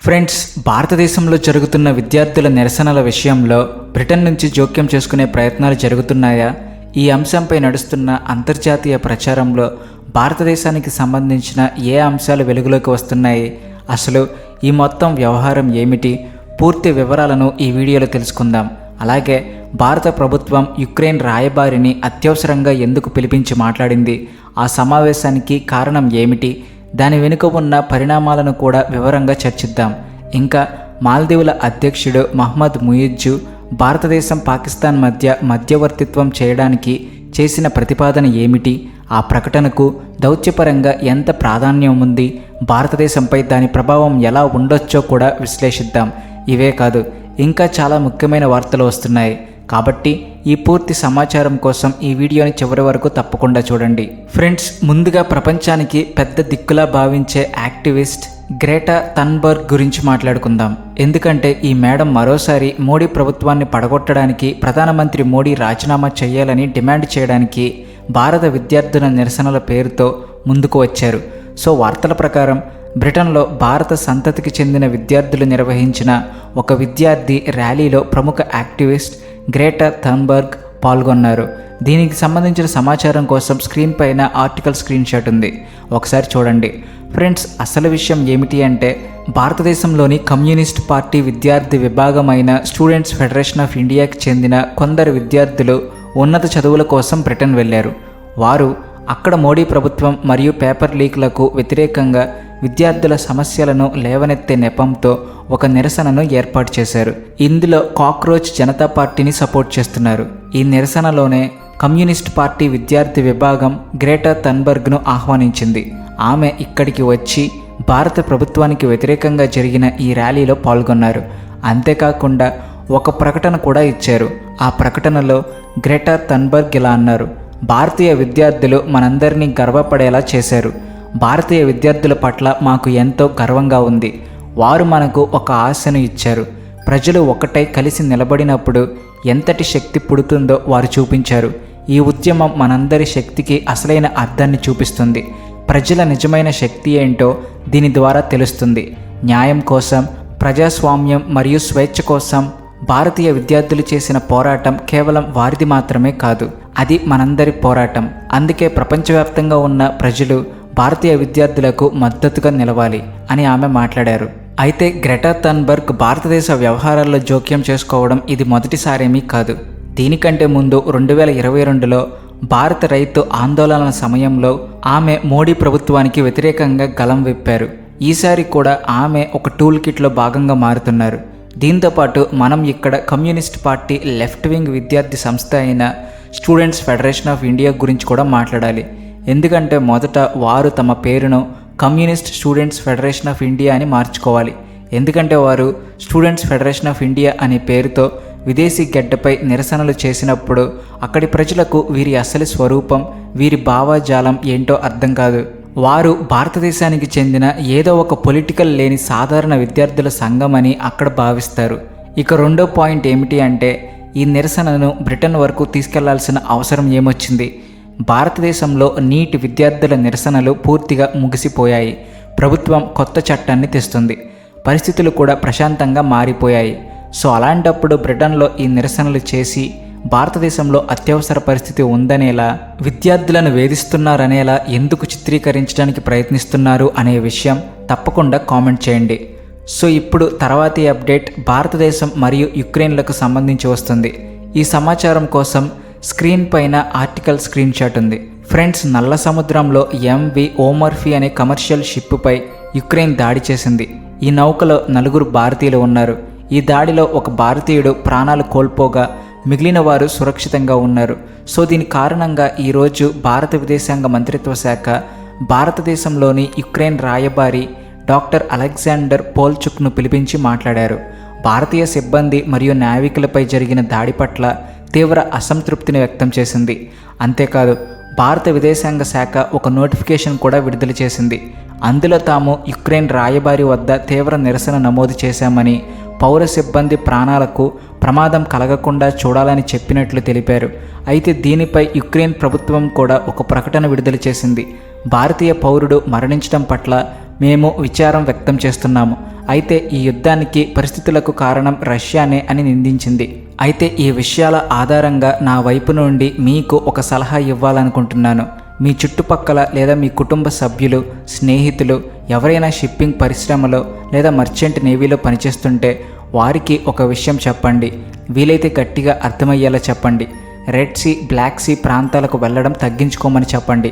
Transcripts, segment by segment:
Friends, భారతదేశంలో జరుగుతున్న విద్యార్థుల నిరసనల విషయంలో బ్రిటన్ నుంచి జోక్యం చేసుకునే ప్రయత్నాలు జరుగుతున్నాయా? ఈ అంశంపై నడుస్తున్న అంతర్జాతీయ ప్రచారంలో భారతదేశానికి సంబంధించిన ఏ అంశాలు వెలుగులోకి వస్తున్నాయి? అసలు ఈ మొత్తం వ్యవహారం ఏమిటి? పూర్తి వివరాలను ఈ వీడియోలో తెలుసుకుందాం. అలాగే భారత ప్రభుత్వం యుక్రెయిన్ రాయబారిని అత్యవసరంగా ఎందుకు పిలిపించి మాట్లాడింది? ఆ సమావేశానికి కారణం ఏమిటి? దాని వెనుక ఉన్న పరిణామాలను కూడా వివరంగా చర్చిద్దాం. ఇంకా మాల్దీవుల అధ్యక్షుడు మహ్మద్ ముయిజ్జు భారతదేశం పాకిస్తాన్ మధ్య మధ్యవర్తిత్వం చేయడానికి చేసిన ప్రతిపాదన ఏమిటి? ఆ ప్రకటనకు దౌత్యపరంగా ఎంత ప్రాధాన్యం ఉంది? భారతదేశంపై దాని ప్రభావం ఎలా ఉండొచ్చో కూడా విశ్లేషిద్దాం. ఇవే కాదు, ఇంకా చాలా ముఖ్యమైన వార్తలు వస్తున్నాయి. కాబట్టి ఈ పూర్తి సమాచారం కోసం ఈ వీడియోని చివరి వరకు తప్పకుండా చూడండి. ఫ్రెండ్స్, ముందుగా ప్రపంచానికి పెద్ద దిక్కులా భావించే యాక్టివిస్ట్ గ్రేటా థన్బర్గ్ గురించి మాట్లాడుకుందాం. ఎందుకంటే ఈ మేడం మరోసారి మోడీ ప్రభుత్వాన్ని పడగొట్టడానికి ప్రధానమంత్రి మోడీ రాజీనామా చేయాలని డిమాండ్ చేయడానికి భారత విద్యార్థుల నిరసనల పేరుతో ముందుకు వచ్చారు. సో వార్తల ప్రకారం బ్రిటన్లో భారత సంతతికి చెందిన విద్యార్థులు నిర్వహించిన ఒక విద్యార్థి ర్యాలీలో ప్రముఖ యాక్టివిస్ట్ గ్రేటా థన్బర్గ్ పాల్గొన్నారు. దీనికి సంబంధించిన సమాచారం కోసం స్క్రీన్ పైన ఆర్టికల్ స్క్రీన్ షాట్ ఉంది, ఒకసారి చూడండి. ఫ్రెండ్స్, అసలు విషయం ఏమిటి అంటే భారతదేశంలోని కమ్యూనిస్ట్ పార్టీ విద్యార్థి విభాగమైన స్టూడెంట్స్ ఫెడరేషన్ ఆఫ్ ఇండియాకి చెందిన కొందరు విద్యార్థులు ఉన్నత చదువుల కోసం బ్రిటన్ వెళ్ళారు. వారు అక్కడ మోడీ ప్రభుత్వం మరియు పేపర్ లీక్లకు వ్యతిరేకంగా విద్యార్థుల సమస్యలను లేవనెత్తే నెపంతో ఒక నిరసనను ఏర్పాటు చేశారు. ఇందులో కాక్రోచ్ జనతా పార్టీని సపోర్ట్ చేస్తున్నారు. ఈ నిరసనలోనే కమ్యూనిస్ట్ పార్టీ విద్యార్థి విభాగం గ్రేటా థన్బర్గ్ను ఆహ్వానించింది. ఆమె ఇక్కడికి వచ్చి భారత ప్రభుత్వానికి వ్యతిరేకంగా జరిగిన ఈ ర్యాలీలో పాల్గొన్నారు. అంతేకాకుండా ఒక ప్రకటన కూడా ఇచ్చారు. ఆ ప్రకటనలో గ్రేటా థన్బర్గ్ ఇలా అన్నారు: భారతీయ విద్యార్థులు మనందరినీ గర్వపడేలా చేశారు. భారతీయ విద్యార్థుల పట్ల మాకు ఎంతో గర్వంగా ఉంది. వారు మనకు ఒక ఆశను ఇచ్చారు. ప్రజలు ఒకటై కలిసి నిలబడినప్పుడు ఎంతటి శక్తి పుడుతుందో వారు చూపించారు. ఈ ఉద్యమం మనందరి శక్తికి అసలైన అర్థాన్ని చూపిస్తుంది. ప్రజల నిజమైన శక్తి ఏంటో దీని ద్వారా తెలుస్తుంది. న్యాయం కోసం, ప్రజాస్వామ్యం మరియు స్వేచ్ఛ కోసం భారతీయ విద్యార్థులు చేసిన పోరాటం కేవలం వారిది మాత్రమే కాదు, అది మనందరి పోరాటం. అందుకే ప్రపంచవ్యాప్తంగా ఉన్న ప్రజలు భారతీయ విద్యార్థులకు మద్దతుగా నిలవాలి అని ఆమె మాట్లాడారు. అయితే గ్రేటా థన్బర్గ్ భారతదేశ వ్యవహారాల్లో జోక్యం చేసుకోవడం ఇది మొదటిసారేమీ కాదు. దీనికంటే ముందు 2022లో భారత రైతు ఆందోళనల సమయంలో ఆమె మోడీ ప్రభుత్వానికి వ్యతిరేకంగా గళం విప్పారు. ఈసారి కూడా ఆమె ఒక టూల్ కిట్లో భాగంగా మారుతున్నారు. దీంతోపాటు మనం ఇక్కడ కమ్యూనిస్ట్ పార్టీ లెఫ్ట్ వింగ్ విద్యార్థి సంస్థ అయిన స్టూడెంట్స్ ఫెడరేషన్ ఆఫ్ ఇండియా గురించి కూడా మాట్లాడాలి. ఎందుకంటే మొదట వారు తమ పేరును communist students federation of India అని మార్చుకోవాలి. ఎందుకంటే వారు స్టూడెంట్స్ ఫెడరేషన్ ఆఫ్ ఇండియా అనే పేరుతో విదేశీ గడ్డపై నిరసనలు చేసినప్పుడు అక్కడి ప్రజలకు వీరి అసలు స్వరూపం, వీరి భావజాలం ఏంటో అర్థం కాదు. వారు భారతదేశానికి చెందిన ఏదో ఒక పొలిటికల్ లేని సాధారణ విద్యార్థుల సంఘం అని అక్కడ భావిస్తారు. ఇక రెండో పాయింట్ ఏమిటి అంటే ఈ నిరసనను బ్రిటన్ వరకు తీసుకెళ్లాల్సిన అవసరం ఏమొచ్చింది? భారతదేశంలో నీటి విద్యార్థుల నిరసనలు పూర్తిగా ముగిసిపోయాయి. ప్రభుత్వం కొత్త చట్టాన్ని తెస్తుంది. పరిస్థితులు కూడా ప్రశాంతంగా మారిపోయాయి. సో అలాంటప్పుడు బ్రిటన్లో ఈ నిరసనలు చేసి భారతదేశంలో అత్యవసర పరిస్థితి ఉందనేలా, విద్యార్థులను వేధిస్తున్నారనేలా ఎందుకు చిత్రీకరించడానికి ప్రయత్నిస్తున్నారు అనే విషయం తప్పకుండా కామెంట్ చేయండి. సో ఇప్పుడు తర్వాతి అప్డేట్ భారతదేశం మరియు యుక్రెయిన్లకు సంబంధించి వస్తుంది. ఈ సమాచారం కోసం స్క్రీన్ పైన ఆర్టికల్ స్క్రీన్ షాట్ ఉంది. ఫ్రెండ్స్, నల్ల సముద్రంలో ఎంవి ఓమర్ఫీ అనే కమర్షియల్ షిప్పుపై యుక్రెయిన్ దాడి చేసింది. ఈ నౌకలో 4 భారతీయులు ఉన్నారు. ఈ దాడిలో ఒక భారతీయుడు ప్రాణాలు కోల్పోగా మిగిలిన వారు సురక్షితంగా ఉన్నారు. సో దీని కారణంగా ఈరోజు భారత విదేశాంగ మంత్రిత్వ శాఖ భారతదేశంలోని యుక్రెయిన్ రాయబారి డాక్టర్ అలెగ్జాండర్ పోల్చుక్ను పిలిపించి మాట్లాడారు. భారతీయ సిబ్బంది మరియు నావికులపై జరిగిన దాడి పట్ల తీవ్ర అసంతృప్తిని వ్యక్తం చేసింది. అంతేకాదు, భారత విదేశాంగ శాఖ ఒక నోటిఫికేషన్ కూడా విడుదల చేసింది. అందులో తాము యుక్రెయిన్ రాయబారి వద్ద తీవ్ర నిరసన నమోదు చేశామని, పౌర సిబ్బంది ప్రాణాలకు ప్రమాదం కలగకుండా చూడాలని చెప్పినట్లు తెలిపారు. అయితే దీనిపై యుక్రెయిన్ ప్రభుత్వం కూడా ఒక ప్రకటన విడుదల చేసింది. భారతీయ పౌరుడు మరణించడం పట్ల మేము విచారం వ్యక్తం చేస్తున్నాము. అయితే ఈ యుద్ధానికి పరిస్థితులకు కారణం రష్యానే అని నిందించింది. అయితే ఈ విషయాల ఆధారంగా నా వైపు నుండి మీకు ఒక సలహా ఇవ్వాలనుకుంటున్నాను. మీ చుట్టుపక్కల లేదా మీ కుటుంబ సభ్యులు, స్నేహితులు ఎవరైనా షిప్పింగ్ పరిశ్రమలో లేదా మర్చెంట్ నేవీలో పనిచేస్తుంటే వారికి ఒక విషయం చెప్పండి. వీలైతే గట్టిగా అర్థమయ్యేలా చెప్పండి. రెడ్ సీ, బ్లాక్ సీ ప్రాంతాలకు వెళ్ళడం తగ్గించుకోమని చెప్పండి.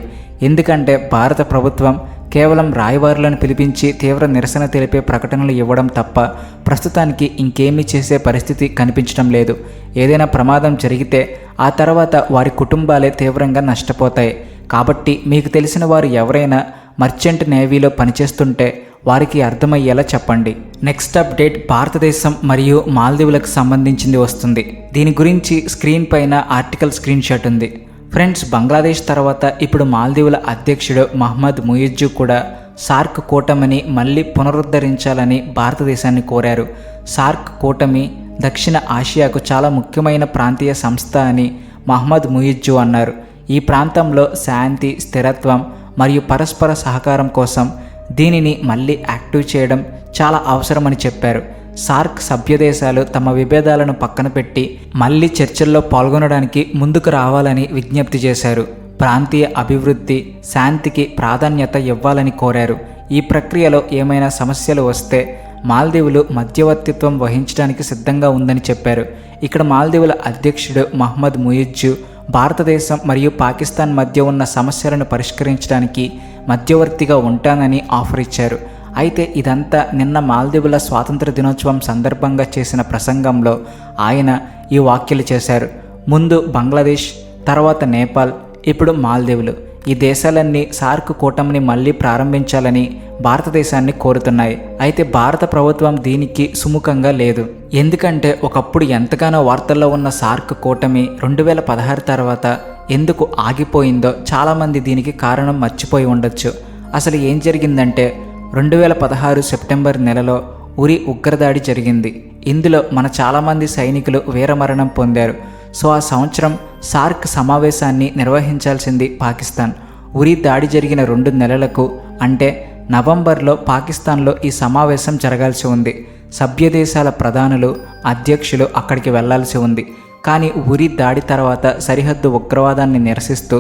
ఎందుకంటే భారత ప్రభుత్వం కేవలం రాయబారులను పిలిపించి తీవ్ర నిరసన తెలిపే ప్రకటనలు ఇవ్వడం తప్ప ప్రస్తుతానికి ఇంకేమీ చేసే పరిస్థితి కనిపించడం లేదు. ఏదైనా ప్రమాదం జరిగితే ఆ తర్వాత వారి కుటుంబాలే తీవ్రంగా నష్టపోతాయి. కాబట్టి మీకు తెలిసిన వారు ఎవరైనా మర్చెంట్ నేవీలో పనిచేస్తుంటే వారికి అర్థమయ్యేలా చెప్పండి. నెక్స్ట్ అప్డేట్ భారతదేశం మరియు మాల్దీవులకు సంబంధించింది వస్తుంది. దీని గురించి స్క్రీన్ పైన ఆర్టికల్ స్క్రీన్ షాట్ ఉంది. ఫ్రెండ్స్, బంగ్లాదేశ్ తర్వాత ఇప్పుడు మాల్దీవుల అధ్యక్షుడు మహమ్మద్ ముయిజ్జు కూడా సార్క్ కూటమిని మళ్ళీ పునరుద్ధరించాలని భారతదేశాన్ని కోరారు. సార్క్ కూటమి దక్షిణ ఆసియాకు చాలా ముఖ్యమైన ప్రాంతీయ సంస్థ అని మహమ్మద్ ముయిజ్జు అన్నారు. ఈ ప్రాంతంలో శాంతి, స్థిరత్వం మరియు పరస్పర సహకారం కోసం దీనిని మళ్ళీ యాక్టివ్ చేయడం చాలా అవసరమని చెప్పారు. సార్క్ సభ్యదేశాలు తమ విభేదాలను పక్కన పెట్టి మళ్ళీ చర్చల్లో పాల్గొనడానికి ముందుకు రావాలని విజ్ఞప్తి చేశారు. ప్రాంతీయ అభివృద్ధి, శాంతికి ప్రాధాన్యత ఇవ్వాలని కోరారు. ఈ ప్రక్రియలో ఏమైనా సమస్యలు వస్తే మాల్దీవులు మధ్యవర్తిత్వం వహించడానికి సిద్ధంగా ఉందని చెప్పారు. ఇక్కడ మాల్దీవుల అధ్యక్షుడు మహమ్మద్ ముయిజ్జు భారతదేశం మరియు పాకిస్తాన్ మధ్య ఉన్న సమస్యలను పరిష్కరించడానికి మధ్యవర్తిగా ఉంటానని ఆఫర్ ఇచ్చారు. అయితే ఇదంతా నిన్న మాల్దీవుల స్వాతంత్ర దినోత్సవం సందర్భంగా చేసిన ప్రసంగంలో ఆయన ఈ వ్యాఖ్యలు చేశారు. ముందు బంగ్లాదేశ్, తర్వాత నేపాల్, ఇప్పుడు మాల్దీవులు. ఈ దేశాలన్నీ సార్క్ కూటమిని మళ్ళీ ప్రారంభించాలని భారతదేశాన్ని కోరుతున్నాయి. అయితే భారత ప్రభుత్వం దీనికి సుముఖంగా లేదు. ఎందుకంటే ఒకప్పుడు ఎంతగానో వార్తల్లో ఉన్న సార్క్ కూటమి 2016 తర్వాత ఎందుకు ఆగిపోయిందో చాలామంది దీనికి కారణం మర్చిపోయి ఉండొచ్చు. అసలు ఏం జరిగిందంటే 2016 సెప్టెంబర్ నెలలో ఉరి ఉగ్రదాడి జరిగింది. ఇందులో మన చాలామంది సైనికులు వీరమరణం పొందారు. సో ఆ సంవత్సరం సార్క్ సమావేశాన్ని నిర్వహించాల్సింది పాకిస్తాన్. ఉరి దాడి జరిగిన 2 నెలలకు అంటే నవంబర్లో పాకిస్తాన్లో ఈ సమావేశం జరగాల్సి ఉంది. సభ్య దేశాల ప్రధానులు, అధ్యక్షులు అక్కడికి వెళ్లాల్సి ఉంది. కానీ ఉరి దాడి తర్వాత సరిహద్దు ఉగ్రవాదాన్ని నిరసిస్తూ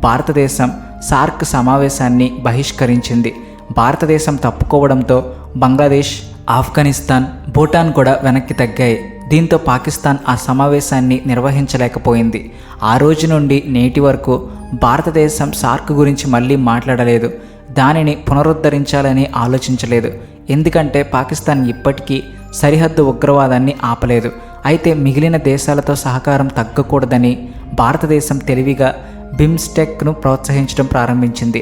భారతదేశం సార్క్ సమావేశాన్ని బహిష్కరించింది. భారతదేశం తప్పుకోవడంతో బంగ్లాదేశ్, ఆఫ్ఘనిస్తాన్, భూటాన్ కూడా వెనక్కి తగ్గాయి. దీంతో పాకిస్తాన్ ఆ సమావేశాన్ని నిర్వహించలేకపోయింది. ఆ రోజు నుండి నేటి వరకు భారతదేశం సార్క్ గురించి మళ్ళీ మాట్లాడలేదు. దానిని పునరుద్ధరించాలని ఆలోచించలేదు. ఎందుకంటే పాకిస్తాన్ ఇప్పటికీ సరిహద్దు ఉగ్రవాదాన్ని ఆపలేదు. అయితే మిగిలిన దేశాలతో సహకారం తగ్గకూడదని భారతదేశం తెలివిగా బిమ్స్టెక్ను ప్రోత్సహించడం ప్రారంభించింది.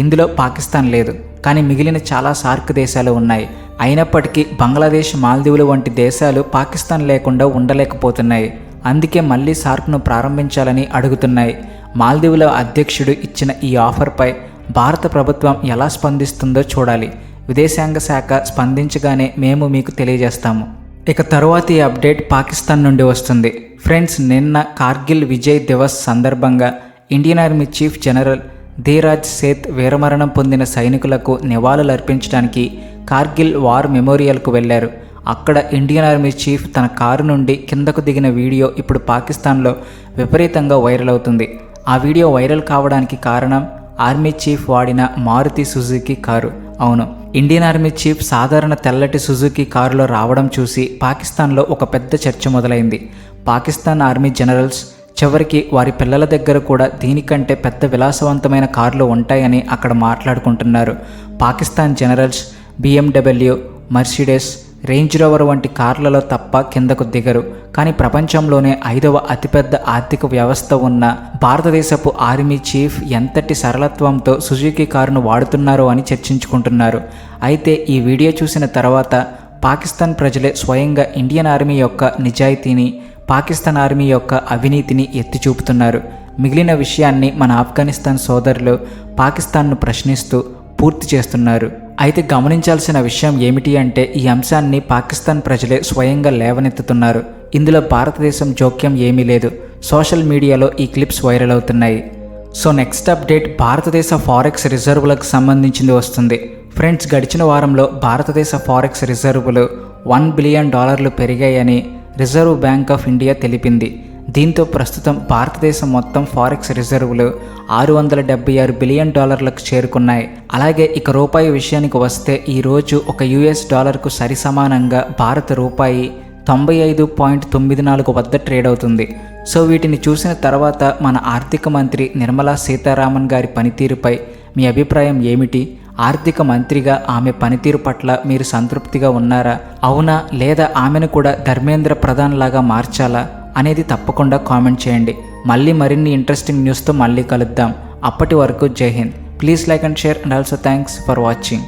ఇందులో పాకిస్తాన్ లేదు, కానీ మిగిలిన చాలా సార్క్ దేశాలు ఉన్నాయి. అయినప్పటికీ బంగ్లాదేశ్, మాల్దీవులు వంటి దేశాలు పాకిస్తాన్ లేకుండా ఉండలేకపోతున్నాయి. అందుకే మళ్ళీ సార్క్ను ప్రారంభించాలని అడుగుతున్నాయి. మాల్దీవుల అధ్యక్షుడు ఇచ్చిన ఈ ఆఫర్పై భారత ప్రభుత్వం ఎలా స్పందిస్తుందో చూడాలి. విదేశాంగ శాఖ స్పందించగానే మేము మీకు తెలియజేస్తాము. ఇక తరువాతి అప్డేట్ పాకిస్తాన్ నుండి వస్తుంది. ఫ్రెండ్స్, నిన్న కార్గిల్ విజయ్ దివస్ సందర్భంగా Indian army chief general Dhiraj Seth వీరమరణం పొందిన సైనికులకు నివాళులు అర్పించడానికి కార్గిల్ వార్ మెమోరియల్కు వెళ్లారు. అక్కడ ఇండియన్ ఆర్మీ చీఫ్ తన కారు నుండి కిందకు దిగిన వీడియో ఇప్పుడు పాకిస్తాన్లో విపరీతంగా వైరల్ అవుతుంది. ఆ వీడియో వైరల్ కావడానికి కారణం ఆర్మీ చీఫ్ వాడిన మారుతి సుజుకి కారు. అవును, ఇండియన్ ఆర్మీ చీఫ్ సాధారణ తెల్లటి సుజుకి కారులో రావడం చూసి పాకిస్తాన్లో ఒక పెద్ద చర్చ మొదలైంది. పాకిస్తాన్ ఆర్మీ జనరల్స్ చివరికి వారి పిల్లల దగ్గర కూడా దీనికంటే పెద్ద విలాసవంతమైన కార్లు ఉంటాయని అక్కడ మాట్లాడుకుంటున్నారు. Pakistan generals BMW, Mercedes, Range Rover వంటి కార్లలో తప్ప కిందకు దిగరు. కానీ ప్రపంచంలోనే 5వ అతిపెద్ద ఆర్థిక వ్యవస్థ ఉన్న భారతదేశపు ఆర్మీ చీఫ్ ఎంతటి సరళత్వంతో సుజుకి కారును వాడుతున్నారో అని చర్చించుకుంటున్నారు. అయితే ఈ వీడియో చూసిన తర్వాత పాకిస్తాన్ ప్రజలే స్వయంగా ఇండియన్ ఆర్మీ యొక్క నిజాయితీని, పాకిస్తాన్ ఆర్మీ యొక్క అవినీతిని ఎత్తి చూపుతున్నారు. మిగిలిన విషయాన్ని మన ఆఫ్ఘనిస్తాన్ సోదరులు పాకిస్తాన్ను ప్రశ్నిస్తూ పూర్తి చేస్తున్నారు. అయితే గమనించాల్సిన విషయం ఏమిటి అంటే ఈ అంశాన్ని పాకిస్తాన్ ప్రజలే స్వయంగా లేవనెత్తుతున్నారు. ఇందులో భారతదేశం జోక్యం ఏమీ లేదు. సోషల్ మీడియాలో ఈ క్లిప్స్ వైరల్ అవుతున్నాయి. సో నెక్స్ట్ అప్డేట్ భారతదేశ ఫారెక్స్ రిజర్వులకు సంబంధించింది వస్తుంది. ఫ్రెండ్స్, గడిచిన వారంలో భారతదేశ ఫారెక్స్ రిజర్వులు $1 బిలియన్ పెరిగాయని రిజర్వ్ బ్యాంక్ ఆఫ్ ఇండియా తెలిపింది. దీంతో ప్రస్తుతం భారతదేశం మొత్తం ఫారెక్స్ రిజర్వులు $676 బిలియన్ చేరుకున్నాయి. అలాగే ఇక రూపాయి విషయానికి వస్తే ఈరోజు ఒక US డాలర్కు సరిసమానంగా భారత రూపాయి 95.94 వద్ద ట్రేడ్ అవుతుంది. సో వీటిని చూసిన తర్వాత మన ఆర్థిక మంత్రి నిర్మలా సీతారామన్ గారి పనితీరుపై మీ అభిప్రాయం ఏమిటి? ఆర్థిక మంత్రిగా ఆమె పనితీరు పట్ల మీరు సంతృప్తిగా ఉన్నారా? అవునా లేదా ఆమెను కూడా ధర్మేంద్ర ప్రధాన్ లాగా మార్చాలా అనేది తప్పకుండా కామెంట్ చేయండి. మళ్ళీ మరిన్ని ఇంట్రెస్టింగ్ న్యూస్తో మళ్ళీ కలుద్దాం. అప్పటి వరకు జై Hind. Please like and share and also thanks for watching.